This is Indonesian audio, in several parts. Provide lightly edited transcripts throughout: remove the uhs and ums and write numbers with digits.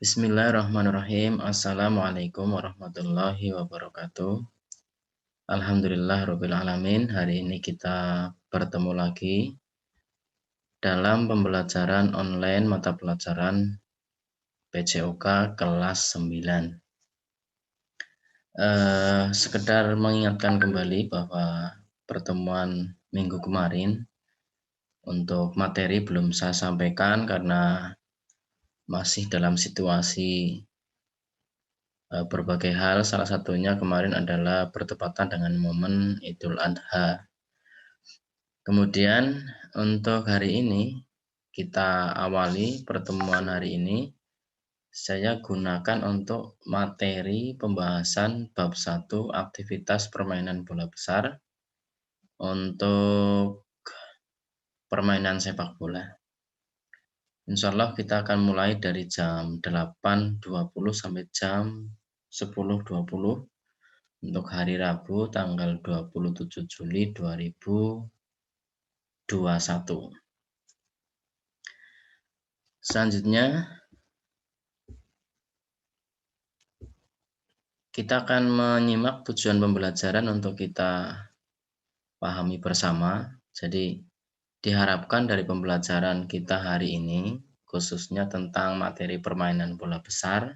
Bismillahirrahmanirrahim. Assalamualaikum warahmatullahi wabarakatuh. Alhamdulillah rabbil alamin. Hari ini kita bertemu lagi dalam pembelajaran online mata pelajaran PJOK kelas 9. Sekedar mengingatkan kembali bahwa pertemuan minggu kemarin untuk materi belum saya sampaikan karena masih dalam situasi berbagai hal, salah satunya kemarin adalah bertepatan dengan momen Idul Adha. Kemudian untuk hari ini, kita awali pertemuan hari ini, saya gunakan untuk materi pembahasan bab 1 aktivitas permainan bola besar untuk permainan sepak bola. Insya Allah kita akan mulai dari jam 8.20 sampai jam 10.20 untuk hari Rabu tanggal 27 Juli 2021. Selanjutnya kita akan menyimak tujuan pembelajaran untuk kita pahami bersama. Jadi diharapkan dari pembelajaran kita hari ini khususnya tentang materi permainan bola besar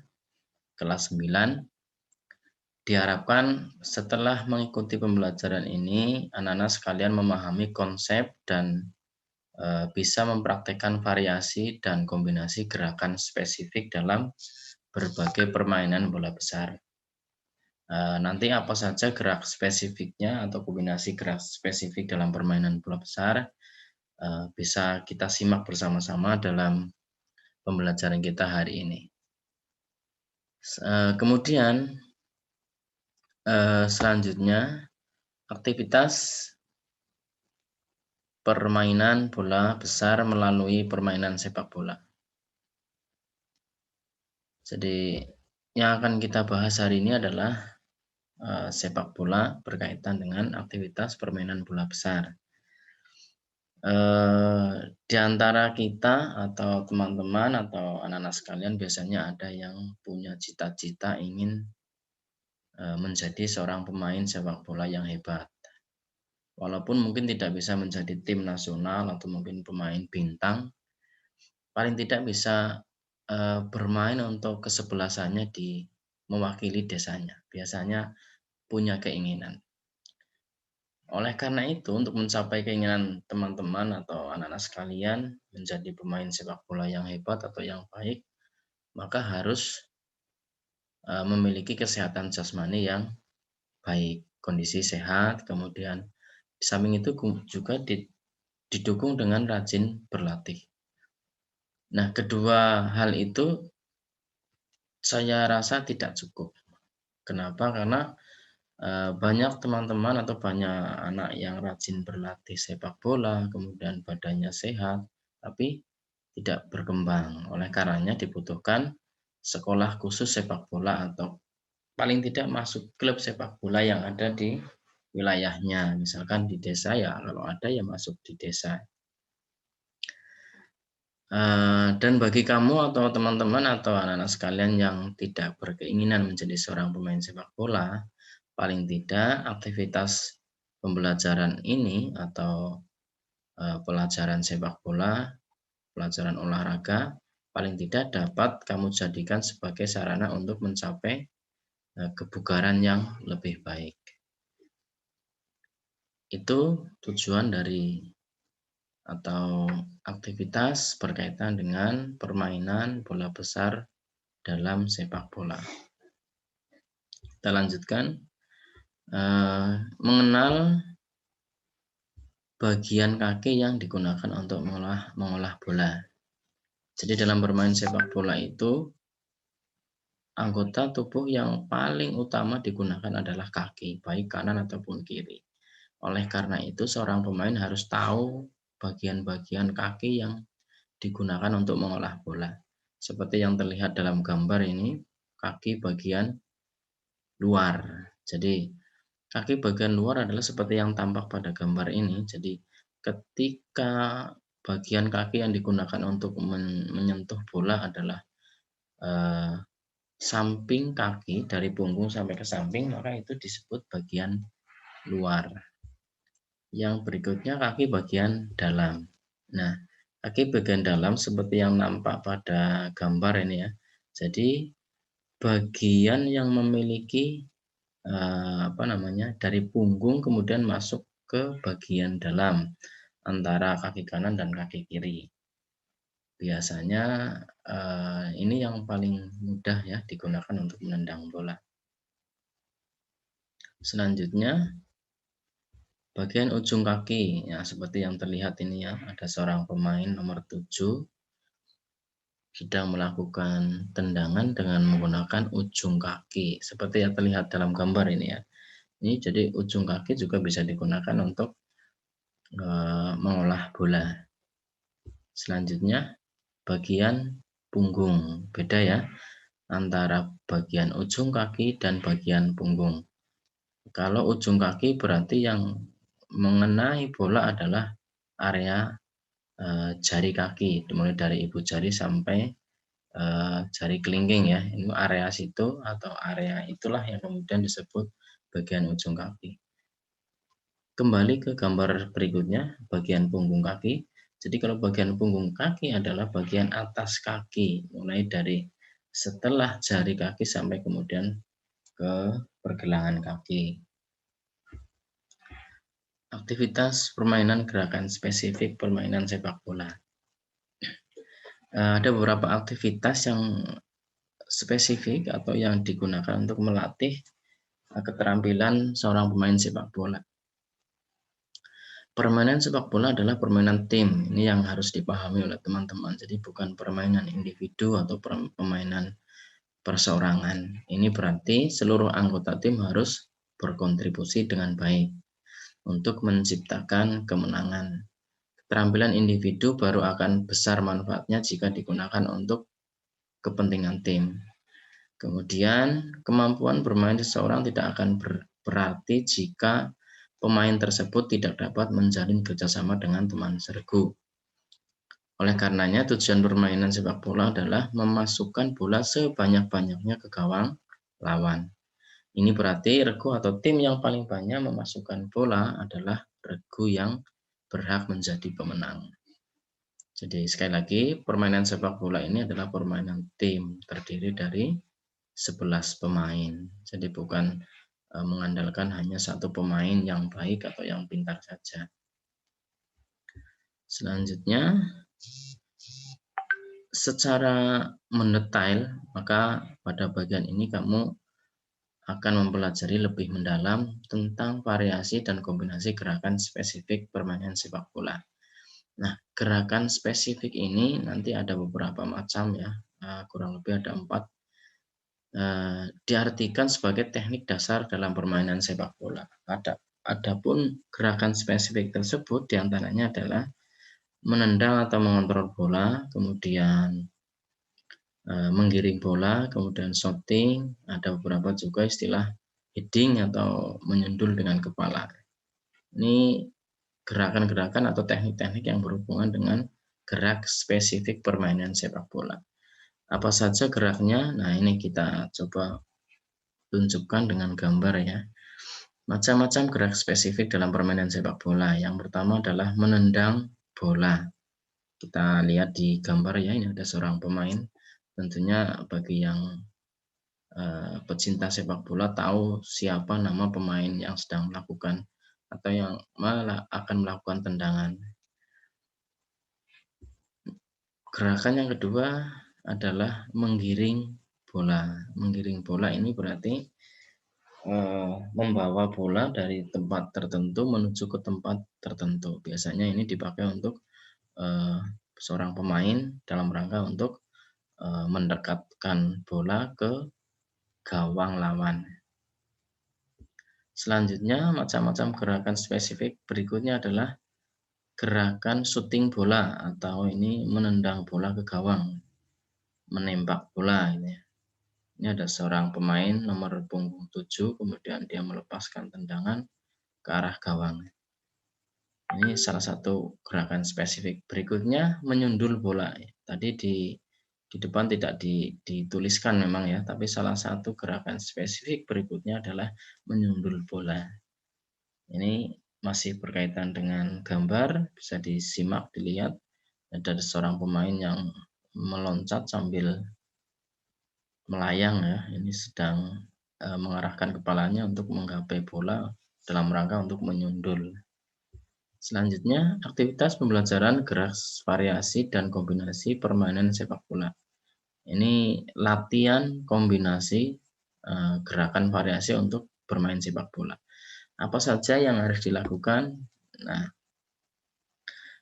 kelas 9, diharapkan setelah mengikuti pembelajaran ini anak-anak sekalian memahami konsep dan bisa mempraktekkan variasi dan kombinasi gerakan spesifik dalam berbagai permainan bola besar. Nanti apa saja gerak spesifiknya atau kombinasi gerak spesifik dalam permainan bola besar bisa kita simak bersama-sama dalam pembelajaran kita hari ini. Kemudian selanjutnya aktivitas permainan bola besar melalui permainan sepak bola. Jadi yang akan kita bahas hari ini adalah sepak bola berkaitan dengan aktivitas permainan bola besar. Di antara kita atau teman-teman atau anak-anak sekalian biasanya ada yang punya cita-cita ingin menjadi seorang pemain sepak bola yang hebat. Walaupun mungkin tidak bisa menjadi tim nasional atau mungkin pemain bintang, paling tidak bisa bermain untuk kesebelasannya di mewakili desanya. Biasanya punya keinginan. Oleh karena itu, untuk mencapai keinginan teman-teman atau anak-anak sekalian menjadi pemain sepak bola yang hebat atau yang baik, maka harus memiliki kesehatan jasmani yang baik, kondisi sehat, kemudian di samping itu juga didukung dengan rajin berlatih. Nah, kedua hal itu saya rasa tidak cukup. Kenapa? Karena banyak teman-teman atau banyak anak yang rajin berlatih sepak bola, kemudian badannya sehat, tapi tidak berkembang. Oleh karenanya dibutuhkan sekolah khusus sepak bola atau paling tidak masuk klub sepak bola yang ada di wilayahnya. Misalkan di desa ya, kalau ada ya masuk di desa. Dan bagi kamu atau teman-teman atau anak-anak sekalian yang tidak berkeinginan menjadi seorang pemain sepak bola, paling tidak aktivitas pembelajaran ini atau pelajaran sepak bola, pelajaran olahraga, paling tidak dapat kamu jadikan sebagai sarana untuk mencapai kebugaran yang lebih baik. Itu tujuan dari atau aktivitas berkaitan dengan permainan bola besar dalam sepak bola. Kita lanjutkan. Mengenal bagian kaki yang digunakan untuk mengolah bola. Jadi dalam bermain sepak bola itu anggota tubuh yang paling utama digunakan adalah kaki, baik kanan ataupun kiri. Oleh karena itu seorang pemain harus tahu bagian-bagian kaki yang digunakan untuk mengolah bola. Seperti yang terlihat dalam gambar ini, kaki bagian luar. Jadi kaki bagian luar adalah seperti yang tampak pada gambar ini. Jadi ketika bagian kaki yang digunakan untuk menyentuh bola adalah eh, samping kaki dari punggung sampai ke samping, maka itu disebut bagian luar. Yang berikutnya kaki bagian dalam. Nah, kaki bagian dalam seperti yang nampak pada gambar ini ya. Jadi bagian yang memiliki dari punggung kemudian masuk ke bagian dalam antara kaki kanan dan kaki kiri. Biasanya ini yang paling mudah ya digunakan untuk menendang bola. Selanjutnya bagian ujung kaki, ya seperti yang terlihat ini ya, ada seorang pemain nomor 7 sedang melakukan tendangan dengan menggunakan ujung kaki, seperti yang terlihat dalam gambar ini ya. Ini jadi ujung kaki juga bisa digunakan untuk mengolah bola. Selanjutnya bagian punggung, beda ya antara bagian ujung kaki dan bagian punggung. Kalau ujung kaki berarti yang mengenai bola adalah area jari kaki, mulai dari ibu jari sampai jari kelingking ya. Ini area situ atau area itulah yang kemudian disebut bagian ujung kaki. Kembali ke gambar berikutnya, bagian punggung kaki. Jadi kalau bagian punggung kaki adalah bagian atas kaki, mulai dari setelah jari kaki sampai kemudian ke pergelangan kaki. Aktivitas permainan gerakan spesifik permainan sepak bola. Ada beberapa aktivitas yang spesifik atau yang digunakan untuk melatih keterampilan seorang pemain sepak bola. Permainan sepak bola adalah permainan tim. Ini yang harus dipahami oleh teman-teman. Jadi bukan permainan individu atau permainan perseorangan. Ini berarti seluruh anggota tim harus berkontribusi dengan baik untuk menciptakan kemenangan. Keterampilan individu baru akan besar manfaatnya jika digunakan untuk kepentingan tim. Kemudian, kemampuan bermain seseorang tidak akan berarti jika pemain tersebut tidak dapat menjalin kerjasama dengan teman sergu. Oleh karenanya, tujuan permainan sepak bola adalah memasukkan bola sebanyak-banyaknya ke gawang lawan. Ini berarti regu atau tim yang paling banyak memasukkan bola adalah regu yang berhak menjadi pemenang. Jadi sekali lagi, permainan sepak bola ini adalah permainan tim, terdiri dari 11 pemain. Jadi bukan mengandalkan hanya satu pemain yang baik atau yang pintar saja. Selanjutnya, secara mendetail, maka pada bagian ini kamu akan mempelajari lebih mendalam tentang variasi dan kombinasi gerakan spesifik permainan sepak bola. Nah, gerakan spesifik ini nanti ada beberapa macam ya, kurang lebih ada 4. Diartikan sebagai teknik dasar dalam permainan sepak bola. Adapun gerakan spesifik tersebut diantaranya adalah menendang atau mengontrol bola, kemudian menggiring bola, kemudian shooting, ada beberapa juga istilah heading atau menyundul dengan kepala. Ini gerakan-gerakan atau teknik-teknik yang berhubungan dengan gerak spesifik permainan sepak bola. Apa saja geraknya? Nah, ini kita coba tunjukkan dengan gambar ya. Macam-macam gerak spesifik dalam permainan sepak bola. Yang pertama adalah menendang bola. Kita lihat di gambar ya, ini ada seorang pemain. Tentunya bagi yang pecinta sepak bola tahu siapa nama pemain yang sedang melakukan atau yang akan melakukan tendangan. Gerakan yang kedua adalah menggiring bola. Menggiring bola ini berarti membawa bola dari tempat tertentu menuju ke tempat tertentu. Biasanya ini dipakai untuk seorang pemain dalam rangka untuk mendekatkan bola ke gawang lawan. Selanjutnya, macam-macam gerakan spesifik berikutnya adalah gerakan syuting bola atau ini menendang bola ke gawang, menembak bola ini ya. Ini ada seorang pemain nomor punggung 7, kemudian dia melepaskan tendangan ke arah gawang. Ini salah satu gerakan spesifik. Berikutnya menyundul bola. Tadi di Di depan tidak dituliskan memang ya, tapi salah satu gerakan spesifik berikutnya adalah menyundul bola. Ini masih berkaitan dengan gambar, bisa disimak, dilihat. Ada seorang pemain yang meloncat sambil melayang ya, ini sedang mengarahkan kepalanya untuk menggapai bola dalam rangka untuk menyundul. Selanjutnya, aktivitas pembelajaran gerak variasi dan kombinasi permainan sepak bola. Ini latihan kombinasi gerakan variasi untuk bermain sepak bola. Apa saja yang harus dilakukan? Nah,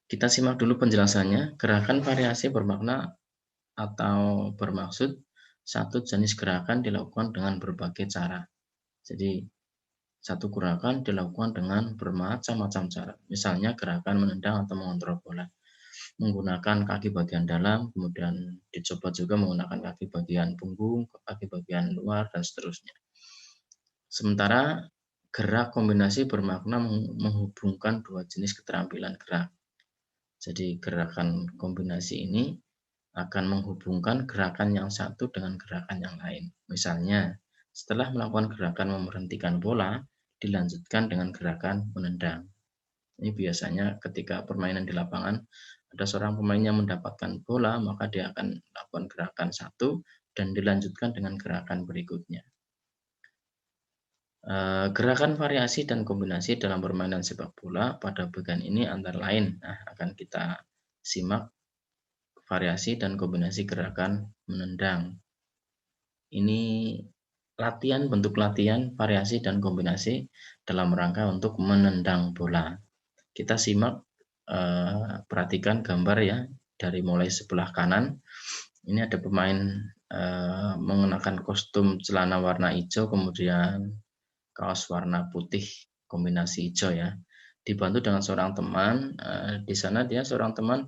kita simak dulu penjelasannya. Gerakan variasi bermakna atau bermaksud satu jenis gerakan dilakukan dengan berbagai cara. Jadi, satu gerakan dilakukan dengan bermacam-macam cara. Misalnya gerakan menendang atau mengontrol bola menggunakan kaki bagian dalam, kemudian dicoba juga menggunakan kaki bagian punggung, kaki bagian luar, dan seterusnya. Sementara gerak kombinasi bermakna menghubungkan dua jenis keterampilan gerak. Jadi gerakan kombinasi ini akan menghubungkan gerakan yang satu dengan gerakan yang lain. Misalnya, setelah melakukan gerakan memberhentikan bola, dilanjutkan dengan gerakan menendang. Ini biasanya ketika permainan di lapangan, ada seorang pemain yang mendapatkan bola, maka dia akan melakukan gerakan satu dan dilanjutkan dengan gerakan berikutnya. Gerakan variasi dan kombinasi dalam permainan sepak bola pada bagian ini antara lain, akan kita simak variasi dan kombinasi gerakan menendang. Ini bentuk latihan, variasi dan kombinasi dalam rangka untuk menendang bola. Kita simak, perhatikan gambar ya, dari mulai sebelah kanan. Ini ada pemain mengenakan kostum celana warna hijau, kemudian kaos warna putih kombinasi hijau ya. Dibantu dengan seorang teman, di sana dia seorang teman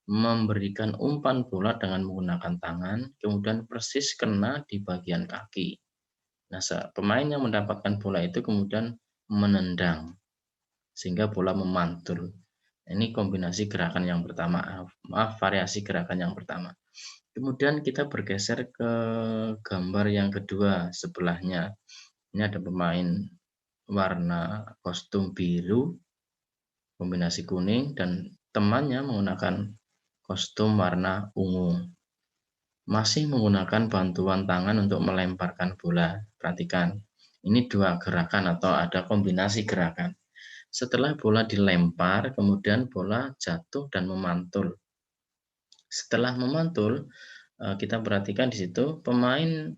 memberikan umpan bola dengan menggunakan tangan, kemudian persis kena di bagian kaki. Nah, pemain yang mendapatkan bola itu kemudian menendang sehingga bola memantul. Ini kombinasi gerakan yang pertama, variasi gerakan yang pertama. Kemudian kita bergeser ke gambar yang kedua sebelahnya. Ini ada pemain warna kostum biru, kombinasi kuning, dan temannya menggunakan kostum warna ungu. Masih menggunakan bantuan tangan untuk melemparkan bola. Perhatikan, ini dua gerakan atau ada kombinasi gerakan. Setelah bola dilempar, kemudian bola jatuh dan memantul. Setelah memantul, kita perhatikan di situ pemain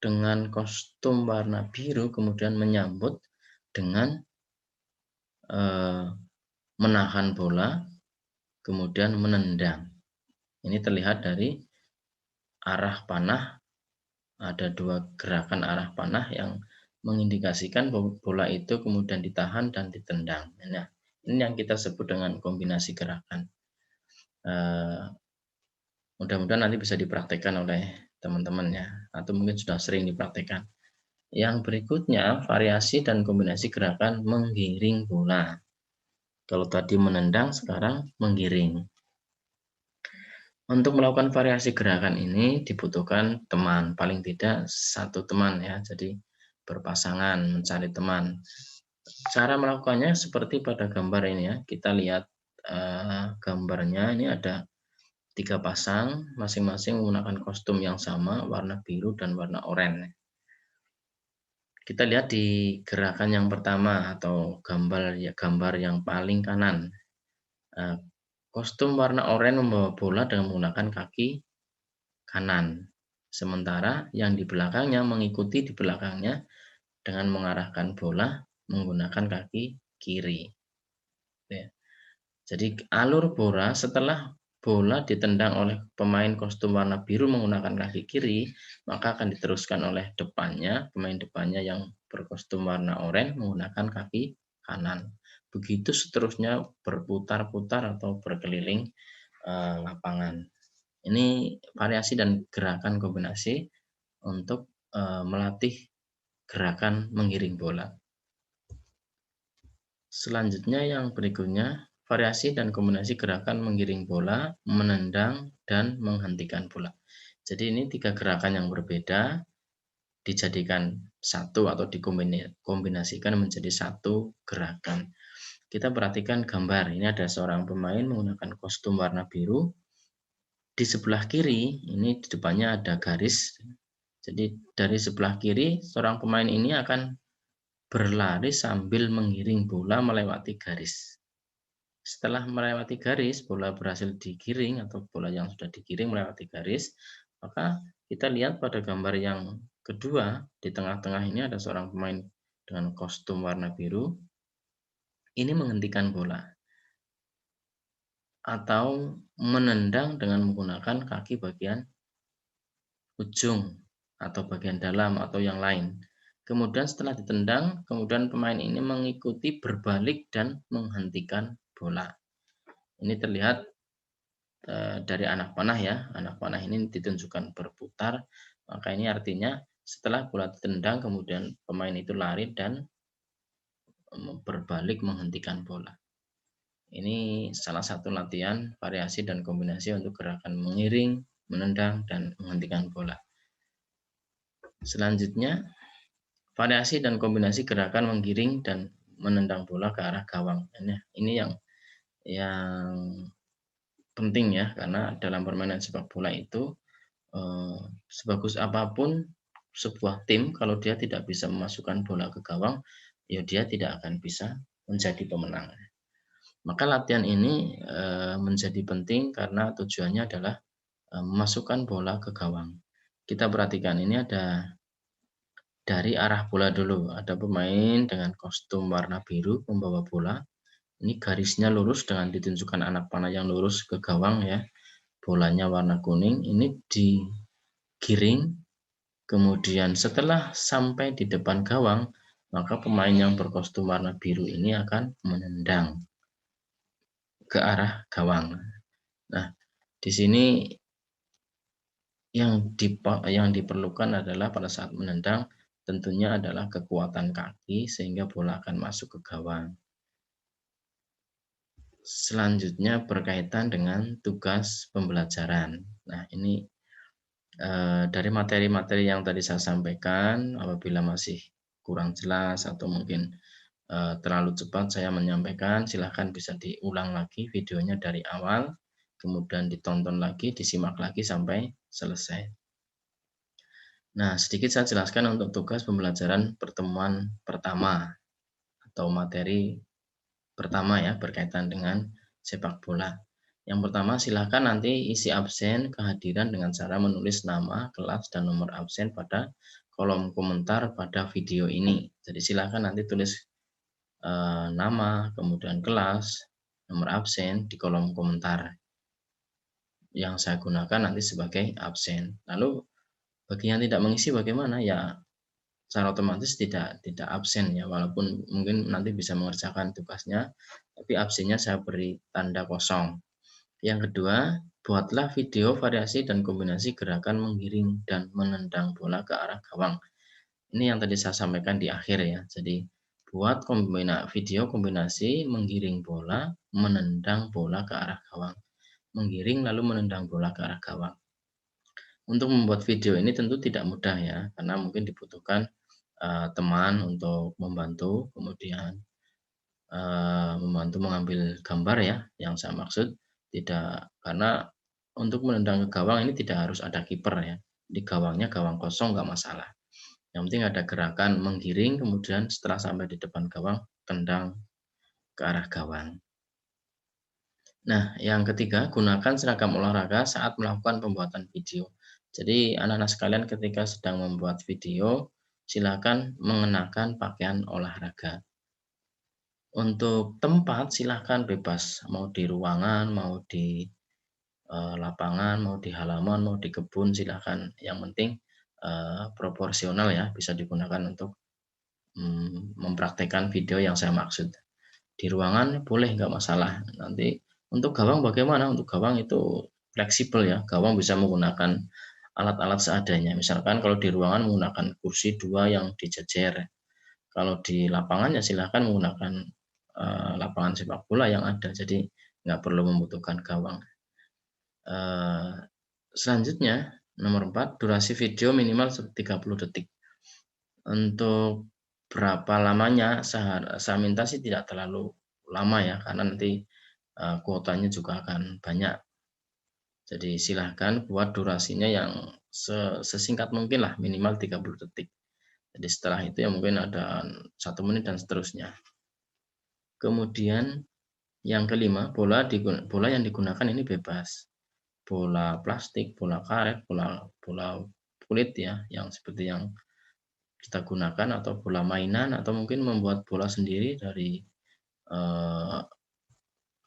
dengan kostum warna biru kemudian menyambut dengan menahan bola, kemudian menendang. Ini terlihat dari arah panah, ada dua gerakan arah panah yang mengindikasikan bahwa bola itu kemudian ditahan dan ditendang. Nah, ini yang kita sebut dengan kombinasi gerakan. Mudah-mudahan nanti bisa dipraktekkan oleh teman-teman ya, atau mungkin sudah sering dipraktekkan. Yang berikutnya, variasi dan kombinasi gerakan menggiring bola. Kalau tadi menendang, sekarang menggiring. Untuk melakukan variasi gerakan ini dibutuhkan teman, paling tidak satu teman ya, jadi berpasangan mencari teman. Cara melakukannya seperti pada gambar ini ya, kita lihat gambarnya, ini ada 3 pasang, masing-masing menggunakan kostum yang sama, warna biru dan warna oranye. Kita lihat di gerakan yang pertama atau gambar yang paling kanan. Kostum warna oranye membawa bola dengan menggunakan kaki kanan. Sementara yang di belakangnya mengikuti di belakangnya dengan mengarahkan bola menggunakan kaki kiri. Ya. Jadi alur bola setelah bola ditendang oleh pemain kostum warna biru menggunakan kaki kiri, maka akan diteruskan oleh pemain depannya yang berkostum warna oranye menggunakan kaki kanan. Begitu seterusnya berputar-putar atau berkeliling lapangan. Ini variasi dan gerakan kombinasi untuk melatih gerakan menggiring bola. Selanjutnya yang berikutnya, variasi dan kombinasi gerakan menggiring bola, menendang, dan menghentikan bola. Jadi ini 3 gerakan yang berbeda dijadikan satu atau dikombinasikan menjadi satu gerakan. Kita perhatikan gambar, ini ada seorang pemain menggunakan kostum warna biru. Di sebelah kiri, ini di depannya ada garis. Jadi dari sebelah kiri, seorang pemain ini akan berlari sambil mengiring bola melewati garis. Setelah melewati garis, bola berhasil digiring atau bola yang sudah digiring melewati garis, maka kita lihat pada gambar yang kedua, di tengah-tengah ini ada seorang pemain dengan kostum warna biru, ini menghentikan bola atau menendang dengan menggunakan kaki bagian ujung atau bagian dalam atau yang lain. Kemudian setelah ditendang, kemudian pemain ini mengikuti berbalik dan menghentikan bola. Ini terlihat dari anak panah ya, anak panah ini ditunjukkan berputar, maka ini artinya setelah bola ditendang kemudian pemain itu lari dan berbalik menghentikan bola. Ini salah satu latihan variasi dan kombinasi untuk gerakan mengiring, menendang, dan menghentikan bola. Selanjutnya, variasi dan kombinasi gerakan menggiring dan menendang bola ke arah gawang. Ini yang penting ya, karena dalam permainan sepak bola itu sebagus apapun sebuah tim kalau dia tidak bisa memasukkan bola ke gawang, ya dia tidak akan bisa menjadi pemenang. Maka latihan ini menjadi penting karena tujuannya adalah memasukkan bola ke gawang. Kita perhatikan ini ada dari arah bola dulu, ada pemain dengan kostum warna biru membawa bola. Ini garisnya lurus dengan ditunjukkan anak panah yang lurus ke gawang ya. Bolanya warna kuning, ini digiring. Kemudian setelah sampai di depan gawang, maka pemain yang berkostum warna biru ini akan menendang ke arah gawang. Nah, di sini yang diperlukan adalah pada saat menendang tentunya adalah kekuatan kaki sehingga bola akan masuk ke gawang. Selanjutnya berkaitan dengan tugas pembelajaran. Nah, ini dari materi-materi yang tadi saya sampaikan, apabila masih kurang jelas atau mungkin terlalu cepat saya menyampaikan, silahkan bisa diulang lagi videonya dari awal, kemudian ditonton lagi, disimak lagi sampai selesai. Nah, sedikit saya jelaskan untuk tugas pembelajaran pertemuan pertama atau materi pertama ya berkaitan dengan sepak bola. Yang pertama, silakan nanti isi absen kehadiran dengan cara menulis nama, kelas, dan nomor absen pada kolom komentar pada video ini. Jadi silakan nanti tulis nama, kemudian kelas, nomor absen di kolom komentar yang saya gunakan nanti sebagai absen. Lalu bagi yang tidak mengisi bagaimana? Ya secara otomatis tidak absen ya, walaupun mungkin nanti bisa mengerjakan tugasnya, tapi absennya saya beri tanda kosong. Yang kedua, buatlah video variasi dan kombinasi gerakan menggiring dan menendang bola ke arah gawang. Ini yang tadi saya sampaikan di akhir ya. Jadi buat video kombinasi menggiring bola, menendang bola ke arah gawang. Menggiring lalu menendang bola ke arah gawang. Untuk membuat video ini tentu tidak mudah ya, karena mungkin dibutuhkan teman untuk membantu, kemudian membantu mengambil gambar ya, yang saya maksud tidak karena untuk menendang ke gawang ini tidak harus ada kiper ya, di gawangnya gawang kosong nggak masalah. Yang penting ada gerakan menggiring, kemudian setelah sampai di depan gawang, tendang ke arah gawang. Nah, yang ketiga, gunakan seragam olahraga saat melakukan pembuatan video. Jadi, anak-anak sekalian ketika sedang membuat video, silakan mengenakan pakaian olahraga. Untuk tempat silahkan bebas, mau di ruangan, mau di lapangan, mau di halaman, mau di kebun silahkan. Yang penting proporsional ya, bisa digunakan untuk mempraktekkan video yang saya maksud. Di ruangan boleh nggak masalah. Nanti untuk gawang bagaimana? Untuk gawang itu fleksibel ya. Gawang bisa menggunakan alat-alat seadanya. Misalkan kalau di ruangan menggunakan kursi 2 yang dijejer. Kalau di lapangan ya silahkan menggunakan lapangan sepak bola yang ada. Jadi nggak perlu membutuhkan gawang. Selanjutnya Nomor 4, durasi video minimal 30 detik. Untuk berapa lamanya saya minta sih tidak terlalu lama ya, karena nanti, kuotanya juga akan banyak. Jadi silahkan buat durasinya yang sesingkat mungkin lah, minimal 30 detik. Jadi setelah itu ya mungkin ada 1 menit dan seterusnya. Kemudian yang kelima, bola yang digunakan ini bebas. Bola plastik, bola karet, bola bola kulit ya, yang seperti yang kita gunakan, atau bola mainan, atau mungkin membuat bola sendiri dari, eee,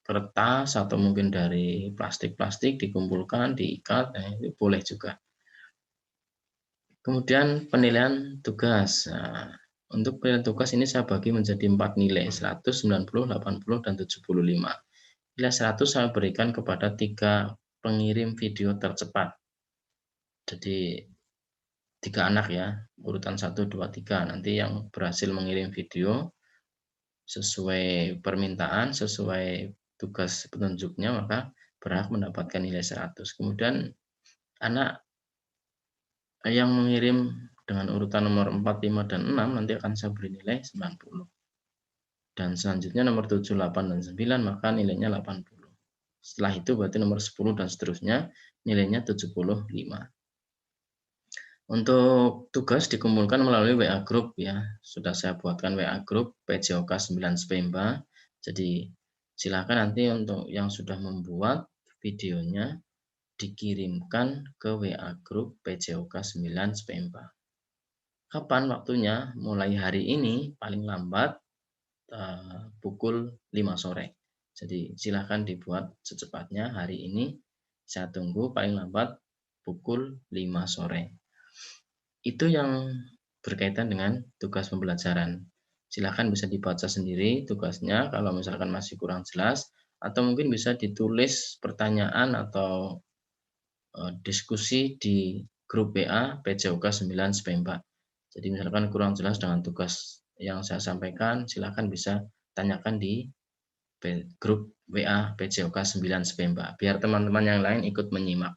kertas atau mungkin dari plastik-plastik dikumpulkan, diikat, nah itu boleh juga. Kemudian penilaian tugas. Nah, untuk penilaian tugas ini saya bagi menjadi 4 nilai, 100, 90, 80, dan 75. Nilai 100 saya berikan kepada 3 pengirim video tercepat. Jadi 3 anak ya, urutan 1, 2, 3. Nanti yang berhasil mengirim video sesuai permintaan, sesuai tugas petunjuknya, maka berhak mendapatkan nilai 100. Kemudian anak yang mengirim dengan urutan nomor 4, 5, dan 6 nanti akan saya beri nilai 90. Dan selanjutnya nomor 7, 8, dan 9 maka nilainya 80. Setelah itu berarti nomor 10 dan seterusnya nilainya 75. Untuk tugas dikumpulkan melalui WA Group ya. Sudah saya buatkan WA Group PJOK 9 Spemba. Jadi silakan nanti untuk yang sudah membuat videonya dikirimkan ke WA Group PJOK 9 Spemba. Kapan waktunya? Mulai hari ini paling lambat pukul 5 sore. Jadi silakan dibuat secepatnya hari ini. Saya tunggu paling lambat pukul 5 sore. Itu yang berkaitan dengan tugas pembelajaran. Silahkan bisa dibaca sendiri tugasnya kalau misalkan masih kurang jelas, atau mungkin bisa ditulis pertanyaan atau diskusi di grup WA PJOK 9 Spemba. Jadi misalkan kurang jelas dengan tugas yang saya sampaikan, silahkan bisa tanyakan di grup WA PJOK 9 Spemba, biar teman-teman yang lain ikut menyimak.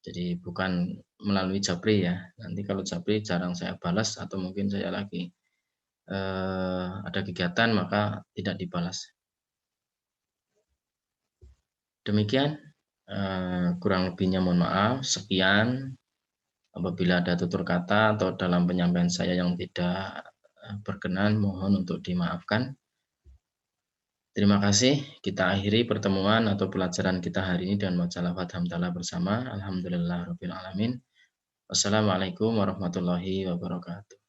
Jadi bukan melalui Japri ya. Nanti kalau Japri jarang saya balas atau mungkin saya lagi ada kegiatan maka tidak dibalas. Demikian, kurang lebihnya mohon maaf. Sekian, apabila ada tutur kata atau dalam penyampaian saya yang tidak berkenan, mohon untuk dimaafkan. Terima kasih. Kita akhiri pertemuan atau pelajaran kita hari ini dengan membaca lafaz hamdalah bersama. Alhamdulillahirabbil alamin. Wassalamualaikum warahmatullahi wabarakatuh.